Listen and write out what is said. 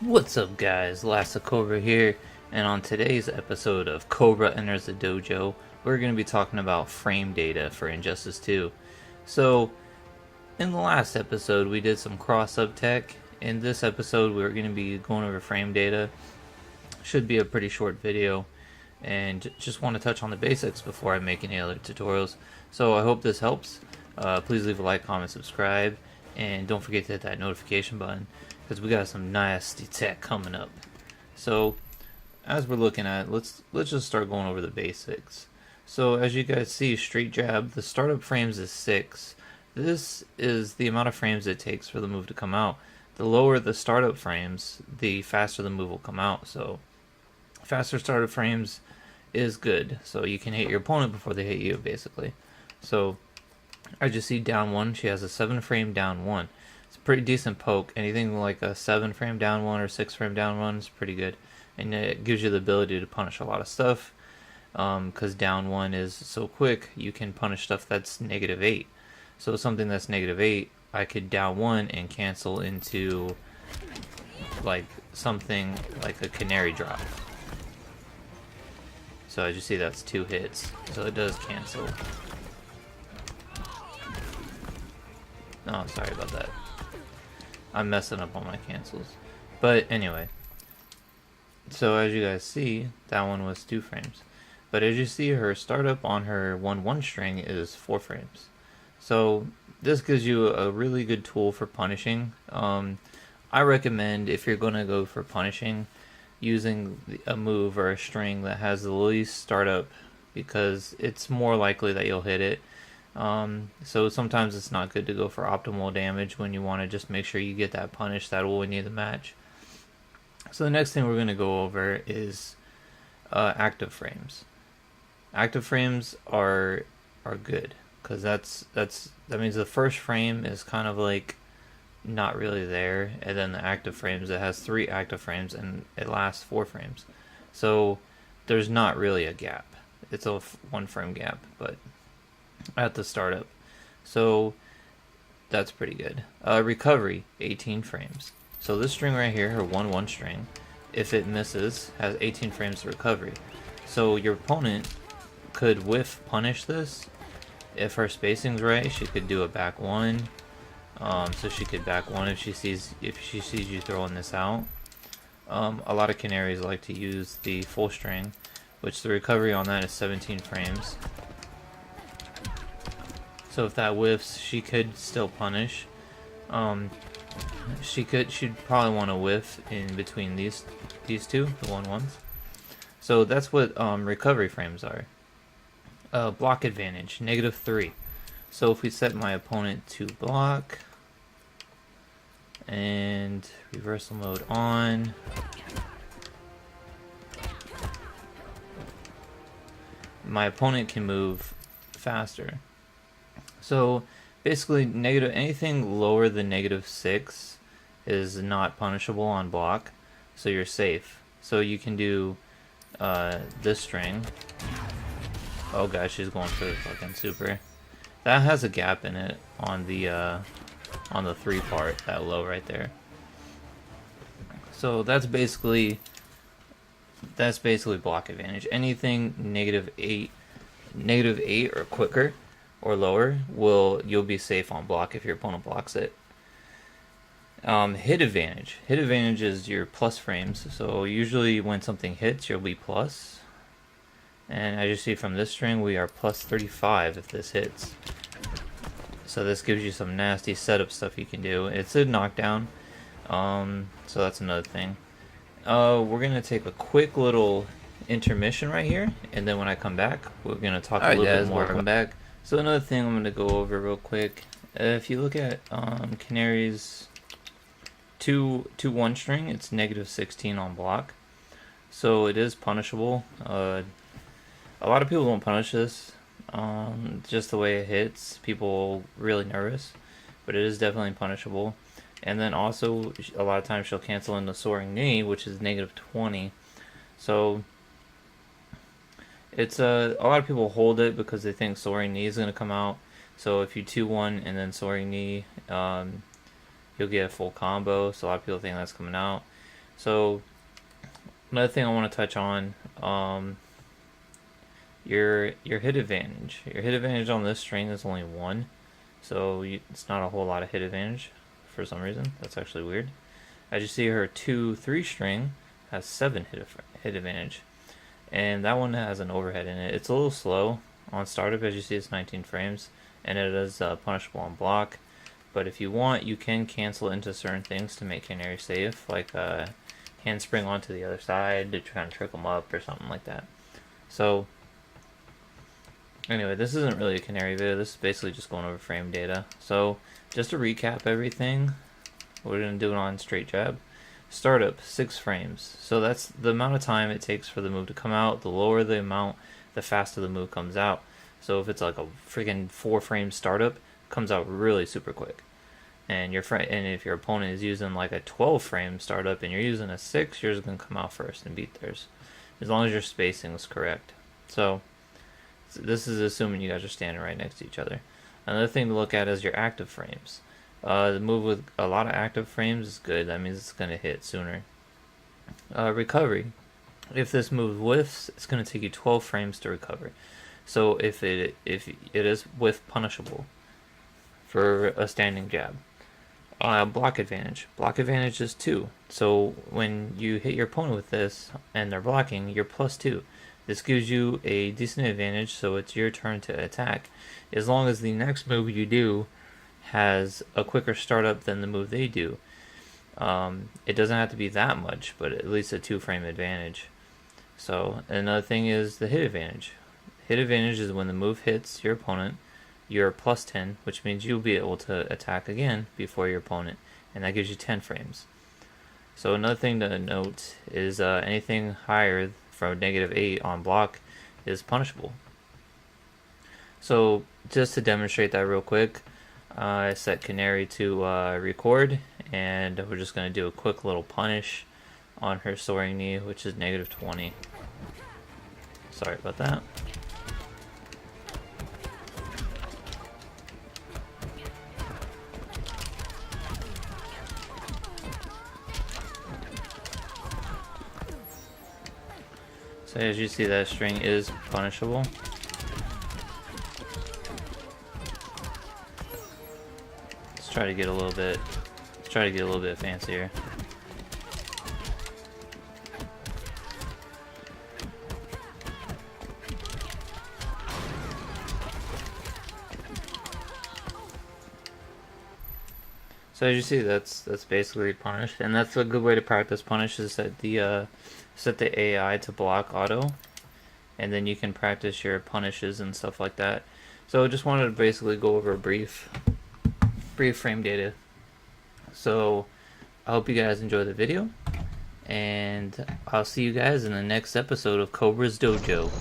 What's up guys, Kobra here, and on today's episode of Kobra Enters the Dojo, we're going to be talking about frame data for Injustice 2. So, in the last episode we did some cross-up tech. In this episode we're going to be going over frame data. Should be a pretty short video, and just want to touch on the basics before I make any other tutorials. So I hope this helps. Please leave a like, comment, subscribe, and don't forget to hit that notification button, because we got some nasty tech coming up. So as we're looking at, let's just start going over the basics. So as you guys see, straight jab, the startup frames is 6. This is the amount of frames it takes for the move to come out. The lower the startup frames, the faster the move will come out. So faster startup frames is good, so you can hit your opponent before they hit you, basically. So I just see down 1, she has a 7 frame down 1. It's a pretty decent poke. Anything like a 7 frame down 1 or 6 frame down 1 is pretty good, and it gives you the ability to punish a lot of stuff, because down 1 is so quick. You can punish stuff that's -8. So something that's -8, I could down 1 and cancel into like something like a canary drop. So as you see, that's 2 hits, so it does cancel. Oh, sorry about that. I'm messing up on my cancels. But anyway, so as you guys see, that one was 2 frames. But as you see, her startup on her 1-1 string is 4 frames. So this gives you a really good tool for punishing. I recommend, if you're going to go for punishing, using a move or a string that has the least startup, because it's more likely that you'll hit it. So sometimes it's not good to go for optimal damage when you want to just make sure you get that punish that will win you the match. So the next thing we're going to go over is active frames. Active frames are good, because that means the first frame is kind of like not really there, and then the active frames, it has 3 active frames and it lasts 4 frames. So there's not really a gap. It's a 1 frame gap, but at the startup. So that's pretty good. Recovery, 18 frames. So this string right here, her 1-1 string, if it misses, has 18 frames to recovery. So your opponent could whiff punish this. If her spacing's right, she could do a back 1. So she could back 1 if she sees you throwing this out. A lot of canaries like to use the full string, which the recovery on that is 17 frames. So if that whiffs, she could still punish. She'd probably want to whiff in between these two, the 1-1s. So that's what recovery frames are. Block advantage, -3. So if we set my opponent to block and reversal mode on, my opponent can move faster. So basically, anything lower than -6 is not punishable on block, so you're safe. So you can do this string. Oh gosh, she's going for the fucking super. That has a gap in it on the 3 part, that low right there. So that's basically block advantage. Anything -8 or quicker or lower, you'll be safe on block if your opponent blocks it. Hit advantage. Hit advantage is your plus frames. So usually when something hits, you'll be plus. And as you see from this string, we are plus 35 if this hits. So this gives you some nasty setup stuff you can do. It's a knockdown, so that's another thing. We're gonna take a quick little intermission right here, and then when I come back, we're gonna talk a little bit more. Welcome back. So another thing I'm gonna go over real quick. If you look at Canary's 2-1 string, it's -16 on block, so it is punishable. A lot of people don't punish this. Just the way it hits, people really nervous, but it is definitely punishable. And then also, a lot of times she'll cancel into soaring knee, which is -20. So it's a lot of people hold it because they think soaring knee is going to come out. So if you 2-1 and then soaring knee, you'll get a full combo. So a lot of people think that's coming out. So another thing I want to touch on, your hit advantage. Your hit advantage on this string is only 1, so it's not a whole lot of hit advantage for some reason. That's actually weird. As you see, her 2-3 string has 7 hit advantage, and that one has an overhead in it. It's a little slow on startup. As you see, it's 19 frames, and it is punishable on block. But if you want, you can cancel into certain things to make Canary safe, like handspring onto the other side to try and trick them up or something like that. So anyway, this isn't really a Canary video. This is basically just going over frame data. So just to recap everything, we're going to do it on straight jab. Startup, 6 frames. So that's the amount of time it takes for the move to come out. The lower the amount, the faster the move comes out. So if it's like a freaking 4 frame startup, it comes out really super quick. And if your opponent is using like a 12 frame startup and you're using a 6, yours is going to come out first and beat theirs, as long as your spacing is correct. So this is assuming you guys are standing right next to each other. Another thing to look at is your active frames. The move with a lot of active frames is good. That means it's going to hit sooner. Recovery. If this move whiffs, it's going to take you 12 frames to recover. So if it is whiff punishable for a standing jab. Block advantage. Block advantage is 2. So when you hit your opponent with this and they're blocking, you're +2. This gives you a decent advantage, so it's your turn to attack, as long as the next move you do has a quicker startup than the move they do. It doesn't have to be that much, but at least a 2 frame advantage. So another thing is the hit advantage. Hit advantage is when the move hits your opponent, you're +10, which means you'll be able to attack again before your opponent, and that gives you 10 frames. So another thing to note is anything higher from -8 on block is punishable. So just to demonstrate that real quick, I set Canary to record, and we're just going to do a quick little punish on her soaring knee, which is -20. Sorry about that. So as you see, that string is punishable. Let's try to get a little bit fancier. So as you see, that's basically punish, and that's a good way to practice punish, is set the AI to block auto, and then you can practice your punishes and stuff like that. So I just wanted to basically go over a brief frame data. So I hope you guys enjoy the video, and I'll see you guys in the next episode of Kobra's Dojo.